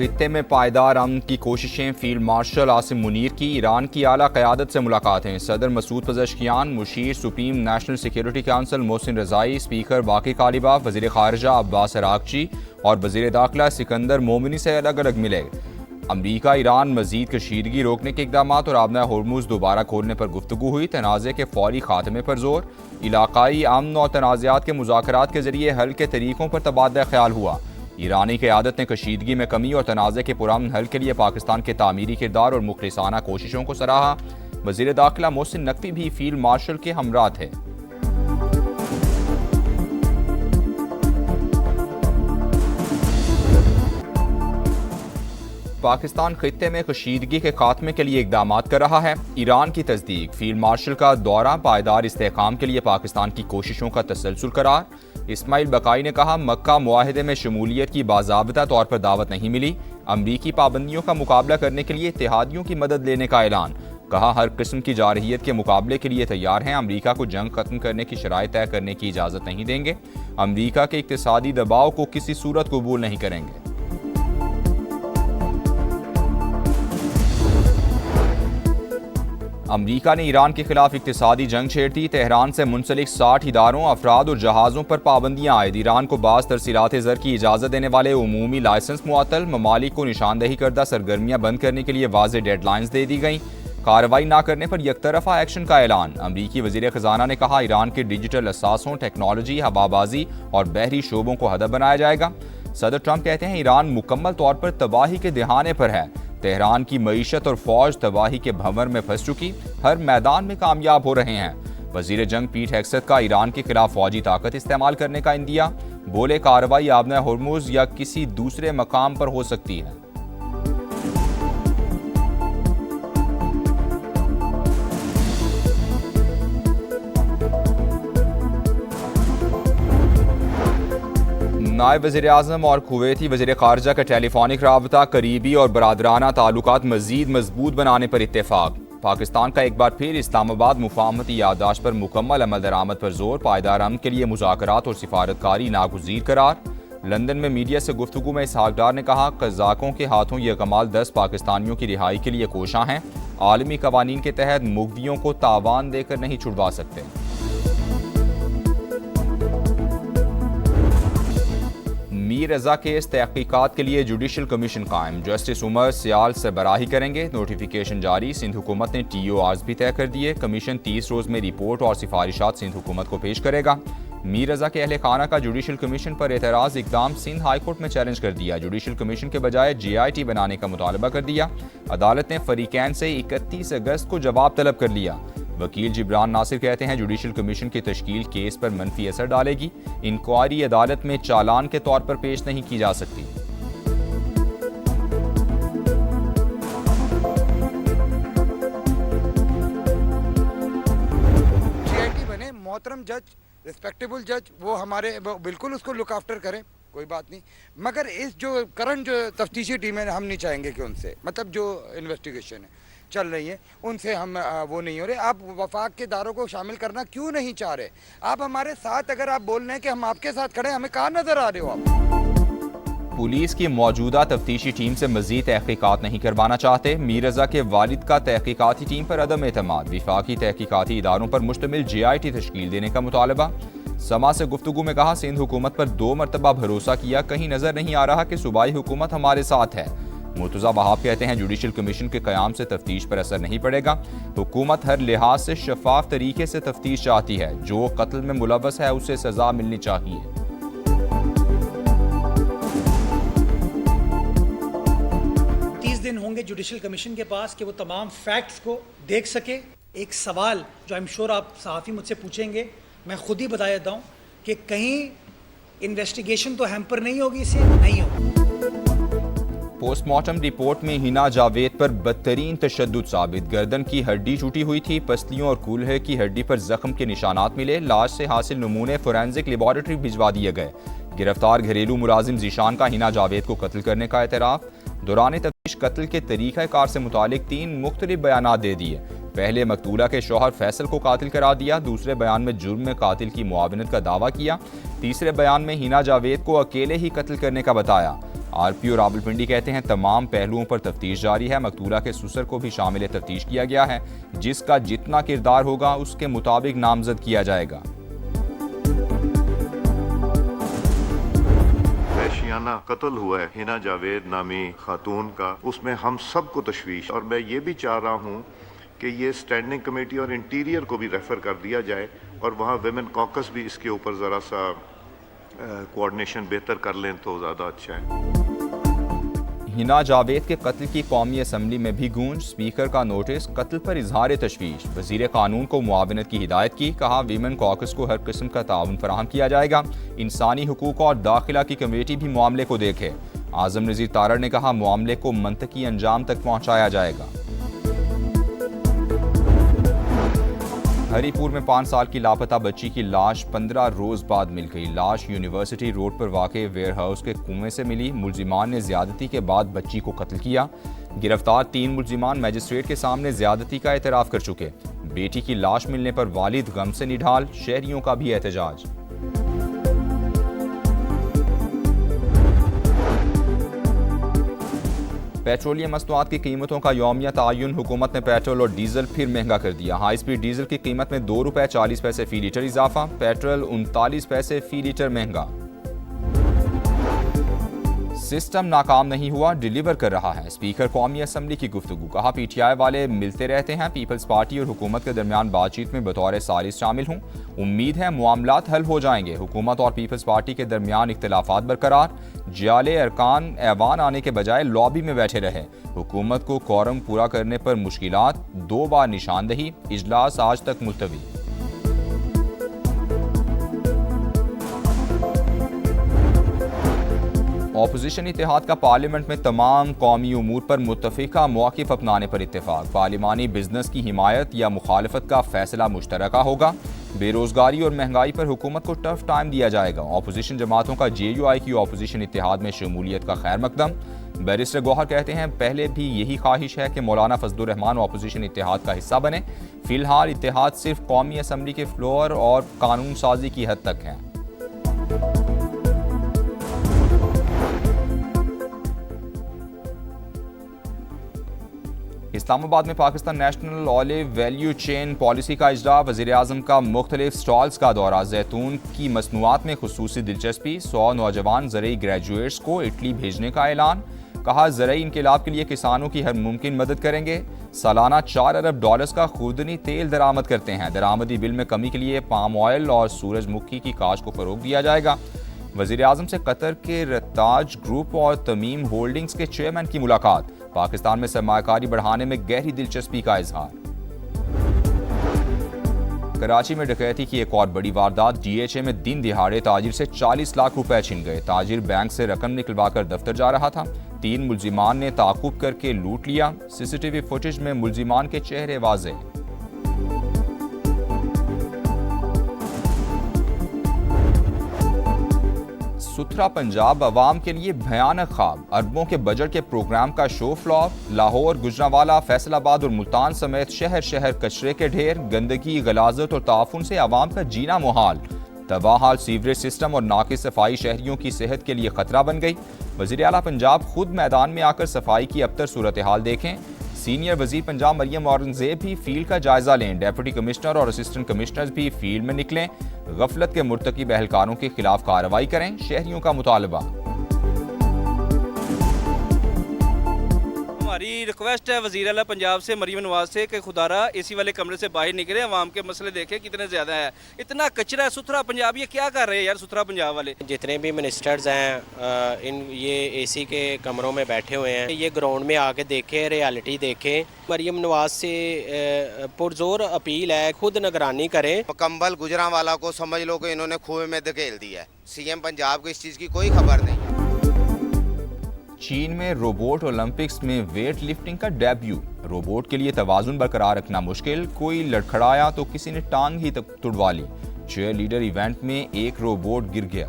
खित्ते में पायदार अमन की कोशिशें। फील्ड मार्शल आसिम मुनीर की ईरान की आला क़यादत से मुलाकातें। सदर मसूद पज़ेश्कियान, मुशीर supreme national security council Mohsen Rezaei, speaker Baqer Qalibaf, वज़ीर ख़ारिजा अब्बास अरागची और वज़ीर दाखिला सिकंदर मोमिनी से अलग अलग मिले। अमरीका ईरान मजीद कशीदगी रोकने के इक़दाम और आबना होर्मुज़ दोबारा खोलने पर गुफ्तगू हुई। तनाज़े के फौरी खात्मे पर जोर। इलाकाई अमन और तनाज़ात के मुज़ाकरात के ज़रिए हल के तरीक़ों पर तबादला ख्याल हुआ। ईरानी क़यादत ने कशीदगी में कमी और तनाज़े के पुरअमन हल के लिए पाकिस्तान के तामीरी किरदार और मुखलिसाना कोशिशों को सराहा। वज़ीर दाखिला मोहसिन नकवी भी फील्ड मार्शल के हमरा थे। पाकिस्तान खित्ते में कशीदगी के खात्मे के लिए इक़दाम कर रहा है। ईरान की तस्दीक। फील्ड मार्शल का दौरा पायदार इस्तेहकाम के लिए पाकिस्तान की कोशिशों का तसलसल करार। इस्माइल बकाई ने कहा, मक्का मुआहिदे में शमूलियत की बाज़ाब्ता तौर पर दावत नहीं मिली। अमरीकी पाबंदियों का मुकाबला करने के लिए इत्तेहादियों की मदद लेने का ऐलान। कहा, हर किस्म की जारहियत के मुकाबले के लिए तैयार हैं। अमरीका को जंग खत्म करने की शराइत तय करने की इजाज़त नहीं देंगे। अमरीका के इक़्तिसादी दबाव को किसी सूरत कबूल नहीं करेंगे। अमरीका ने ईरान के खिलाफ इक़्तिसादी जंग छेड़ दी। तेहरान से मुंसलिक 60 इदारों, अफराद और जहाज़ों पर पाबंदियां आयद। ईरान को बाज़ तरसीलात ज़र की इजाज़त देने वाले उमूमी लाइसेंस मुअत्तल। ममालिक को निशानदही करदा सरगर्मियां बंद करने के लिए वाज़ेह डेडलाइंस दे दी गई। कार्रवाई न करने पर यकतरफा एक्शन का ऐलान। अमरीकी वज़ीर ख़जाना ने कहा, ईरान के डिजिटल असासों, टेक्नोलॉजी, हवाबाजी और बहरी शोबों को हदफ बनाया जाएगा। सदर ट्रंप कहते हैं, ईरान मुकम्मल तौर पर तबाही के दिहाने पर है। तेहरान की मईशत और फौज तबाही के भंवर में फंस चुकी, हर मैदान में कामयाब हो रहे हैं। वजीर जंग पीट हेक्सेथ का ईरान के खिलाफ फौजी ताकत इस्तेमाल करने का इंदिया। बोले, कार्रवाई आबना होर्मुज़ या किसी दूसरे मकाम पर हो सकती है। नायब वज़ीर आज़म और कुवैती वज़ीर ख़ारिजा का टेलीफोनिक राबता। करीबी और बरादराना ताल्लुकात मज़ीद मजबूत बनाने पर इत्तेफाक। पाकिस्तान का एक बार फिर इस्लामाबाद मुफाहमती याददाश्त पर मुकम्मल अमल दरामद पर जोर। पायदार अमन के लिए मुज़ाकरात और सिफारतकारी नागुज़ीर करार। लंदन में मीडिया से गुफ्तगू में इसहाक डार ने कहा, कज़ाकों के हाथों ये कमाल 10 पाकिस्तानियों की रिहाई के लिए कोशां हैं। आलमी कवानीन के तहत मुग़वियों को तावान देकर नहीं छुड़वा सकते। मीर रज़ा केस तहकीकात के लिए जुडिशल कमीशन कायम। जस्टिस उमर सियाल से बराही करेंगे। नोटिफिकेशन जारी। सिंध हुकूमत ने TORs भी तय कर दिए। कमीशन 30 रोज में रिपोर्ट और सिफारिशात सिंध हुकूमत को पेश करेगा। मीर रज़ा के अहले खाना का जुडिशल कमीशन पर एतराज़ इक़दाम सिंध हाई कोर्ट में चैलेंज कर दिया। जुडिशल कमीशन के बजाय JIT बनाने का मुतालबा कर दिया। अदालत ने फरीकैन से 31 अगस्त को जवाब तलब कर लिया। वकील जिब्रान नासिर कहते हैं, जुडिशल कमीशन की तश्कील केस पर मनफी असर डालेगी। इंक्वायरी अदालत में चालान के तौर पर पेश नहीं की जा सकती। JIT बने, मोहतरम जज, रिस्पेक्टेबल जज, वो हमारे बिल्कुल उसको लुक आफ्टर करें, कोई बात नहीं। मगर इस जो करंट जो तफ्तीशी टीम है, हम नहीं चाहेंगे कि उनसे, मतलब जो इन्वेस्टिगेशन है चल रही है, उनसे हम वो नहीं हो रहे। आप वफाक के दारों को शामिल करना क्यों नहीं चाह रहे? आप हमारे साथ, अगर आप बोल रहे हैं कि हम आपके साथ खड़े हैं, हमें कहाँ नजर आ रहे हो आप? पुलिस की मौजूदा तफ्तीशी टीम से मजीद तहकीकात नहीं करवाना चाहते। मीर रज़ा के वालिद का तहकीकाती टीम पर अदम एतमाद। विफाकी तहकीकाती इदारों पर मुश्तमिल JIT तश्कील देने का मुतालबा। समा से गुफ्तगू में कहा, सिंध हुकूमत पर 2 मरतबा भरोसा किया, कहीं नजर नहीं आ रहा कि सूबाई हुकूमत हमारे साथ है। मुर्तज़ा वहाब कहते हैं, जुडिशल कमीशन के क़याम से तफ्तीश पर असर नहीं पड़ेगा। हुकूमत हर लिहाज से शफाफ तरीके से तफ्तीश चाहती है। जो कत्ल में मुलव्वस है उसे सजा मिलनी चाहिए। 30 दिन होंगे जुडिशल कमीशन के पास कि वो तमाम फैक्ट्स को देख सके। एक सवाल जो आई एम श्योर आप सहाफ़ी मुझसे पूछेंगे, मैं खुद ही बता देता हूँ कि कहीं इन्वेस्टिगेशन तो हैम्पर नहीं होगी, इससे नहीं होगी। पोस्टमार्टम रिपोर्ट में हिना जावेद पर बदतरीन तशद्दुद साबित। गर्दन की हड्डी टूटी हुई थी। पसलियों और कूल्हे की हड्डी पर जख्म के निशानात मिले। लाश से हासिल नमूने फोरेंसिक लेबॉरेटरी भिजवा दिए गए। गिरफ्तार घरेलू मुलाजिम जीशान का हिना जावेद को कत्ल करने का एतराफ़। दौरान तफ्तीश कत्ल के तरीक़ाकार से मुतालिक 3 मुख्तलिफ बयानात दे दिए। पहले मकतूला के शौहर फैसल को कातिल करार दिया। दूसरे बयान में जुर्म में कातिल की मुआवनत का दावा किया। तीसरे बयान में हिना जावेद को अकेले ही कत्ल करने का बताया। RPO रावलपिंडी कहते हैं तमाम पहलुओं पर तफ्तीश जारी है। मकतूला के सुसर को भी शामिल तफ्तीश किया गया है, जिसका जितना किरदार होगा उसके मुताबिक नामजद किया जाएगा। वहशियाना कत्ल हुआ है हिना जावेद नामी खातून का, उसमें हम सबको तशवीश, और मैं ये भी चाह रहा हूँ कि ये स्टैंडिंग कमेटी और इंटीरियर को भी रेफ़र कर दिया जाए और वहाँ विमेन कॉकस भी इसके ऊपर ज़रा सा कोऑर्डिनेशन बेहतर कर लें तो ज़्यादा अच्छा है। हिना जावेद के कत्ल की कौमी असम्बली में भी गूंज, स्पीकर का नोटिस, कत्ल पर इजहार तशवीश, वजीर कानून को मुआवनत की हिदायत की, कहा वीमेन कॉकस को हर किस्म का ताउन फराहम किया जाएगा। इंसानी हुकूक और दाखिला की कमेटी भी मामले को देखे। आजम नज़ीर तारड़ ने कहा मामले को मंतकी अंजाम तक पहुँचाया जाएगा। हरीपुर में 5 साल की लापता बच्ची की लाश 15 रोज बाद मिल गई। लाश यूनिवर्सिटी रोड पर वाक़े वेयर हाउस के कुएं से मिली। मुल्जिमान ने ज्यादती के बाद बच्ची को कत्ल किया। गिरफ्तार 3 मुल्जिमान मजिस्ट्रेट के सामने ज्यादती का एतराफ़ कर चुके। बेटी की लाश मिलने पर वालिद गम से निढाल, शहरियों का भी एहतजाज। पेट्रोलियम मसनूआत की कीमतों का यौमिया तयन, हुकूमत ने पेट्रोल और डीजल फिर महंगा कर दिया। हाई स्पीड डीजल की कीमत में ₹2.40 फी लीटर इजाफा, पेट्रोल 39 पैसे फी लीटर महंगा। सिस्टम नाकाम नहीं हुआ, डिलीवर कर रहा है, स्पीकर कौमी असम्बली की गुफ्तगू, कहा PTI वाले मिलते रहते हैं, पीपल्स पार्टी और हुकूमत के दरमियान बातचीत में बतौर सालिस शामिल हूँ, उम्मीद है मामलात हल हो जाएंगे। हुकूमत और पीपल्स पार्टी के दरमियान इख्तिलाफात बरकरार, जियाले अरकान ऐवान आने के बजाय लॉबी में बैठे रहे। हुकूमत को कोरम पूरा करने पर मुश्किलात, 2 बार निशानदही, इजलास आज तक मुलतवी। ऑपोजिशन इत्तेहाद का पार्लियामेंट में तमाम कौमी उमूर पर मुत्तफिका मौक़िफ़ अपनाने पर इत्तेफाक। पार्लिमानी बिजनेस की हिमायत या मुखालफत का फैसला मुश्तरका होगा। बेरोजगारी और महंगाई पर हुकूमत को टफ टाइम दिया जाएगा। ऑपोजिशन जमातों का JUI की ऑपोजिशन इत्तेहाद में शमूलियत का खैर मकदम। बैरिस्टर गौहर कहते हैं पहले भी यही ख्वाहिश है कि मौलाना फजलुर रहमान ऑपोजिशन इत्तेहाद का हिस्सा बने। फिलहाल इत्तेहाद सिर्फ कौमी असम्बली के फ्लोर और कानून साजी की हद तक है। इस्लामाबाद में Pakistan national olive value chain policy का इजरा, वज़ीर-ए-आज़म का मुख्तलिफ स्टॉल्स का दौरा, जैतून की मसनूआत में खुसूसी दिलचस्पी, 100 नौजवान ज़रई ग्रेजुएट्स को इटली भेजने का ऐलान, कहा ज़रई इनकलाब के लिए किसानों की हर मुमकिन मदद करेंगे। सालाना $4 अरब का खुर्दनी तेल दरामद करते हैं। दरामदी बिल में कमी के लिए पाम ऑयल और सूरजमुखी की काश्त को फ़रोग दिया जाएगा। वज़ीर-ए-आज़म से कतर के रताज ग्रुप और तमीम होल्डिंग्स के चेयरमैन की मुलाकात, पाकिस्तान में सरमायाकारी बढ़ाने में गहरी दिलचस्पी का इजहार। कराची में डकैती की एक और बड़ी वारदात, DHA में दिन दिहाड़े ताजिर से 40 लाख रुपए छिन गए। ताजिर बैंक से रकम निकलवाकर दफ्तर जा रहा था, 3 मुल्जिमान ने ताक़ुब करके लूट लिया। CCTV फुटेज में मुल्जिमान के चेहरे वाज़े। सुथरा पंजाब अवाम के लिए भयानक ख्वाब, अरबों के बजट के प्रोग्राम का शो फ्लॉप। लाहौर, गुजरांवाला, फैसलाबाद और मुल्तान समेत शहर शहर कचरे के ढेर, गंदगी, गलाजत और ताफुन से आवाम का जीना मुहाल। तबाहाल सीवरेज सिस्टम और नाकिस सफाई शहरियों की सेहत के लिए खतरा बन गई। वज़ीर आला पंजाब खुद मैदान में आकर सफाई की अबतर सूरत हाल देखें। सीनियर वजीर पंजाब मरियम औरंगजेब भी फील्ड का जायजा लें। डिप्टी कमिश्नर और असिस्टेंट कमिश्नर्स भी फील्ड में निकलें। गफलत के मुर्तकिब एहलकारों के खिलाफ कार्रवाई करें, शहरियों का मुतालबा। हमारी रिक्वेस्ट है वज़ीर आला पंजाब से मरीम नवाज से कि खुदारा एसी वाले कमरे से बाहर निकले, आवाम के मसले देखें कितने ज़्यादा है। इतना कचरा है, सुथरा पंजाब, ये क्या कर रहे हैं यार सुथरा पंजाब वाले। जितने भी मिनिस्टर्स हैं ये एसी के कमरों में बैठे हुए हैं, ये ग्राउंड में आके देखें, रियलिटी देखें। मरीम नवाज से पुरजोर अपील है, खुद निगरानी करें। मुकम्मल गुजरांवाला को समझ लो कि इन्होंने कुएं में धकेल दिया है। CM पंजाब को इस चीज़ की कोई खबर नहीं। चीन में रोबोट ओलंपिक्स में वेट लिफ्टिंग का डेब्यू। रोबोट के लिए तवाजुन बरकरार रखना मुश्किल, कोई लड़खड़ाया तो किसी ने टांग ही तुड़वा ली। चेयर लीडर इवेंट में एक रोबोट गिर गया।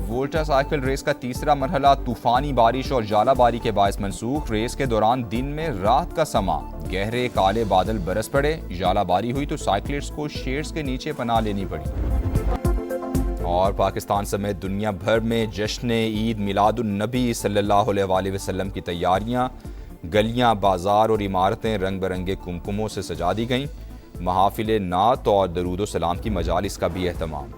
वोल्टा साइकिल रेस का तीसरा मरहला तूफानी बारिश और जालाबारी के बायस मनसूख। रेस के दौरान दिन में रात का समा, गहरे काले बादल बरस पड़े। जालाबारी हुई तो साइकिलिस्ट्स को शेड्स के नीचे पनाह लेनी पड़ी। और पाकिस्तान समेत दुनिया भर में जश्न ईद मिलादुन्नबी सल्लल्लाहु अलैहि वसल्लम की तैयारियां, गलियां, बाजार और इमारतें रंग बिरंगे कुमकुमों से सजा दी गईं। महाफिल नात और दरूद सलाम की मजालिस का भी एहतमाम।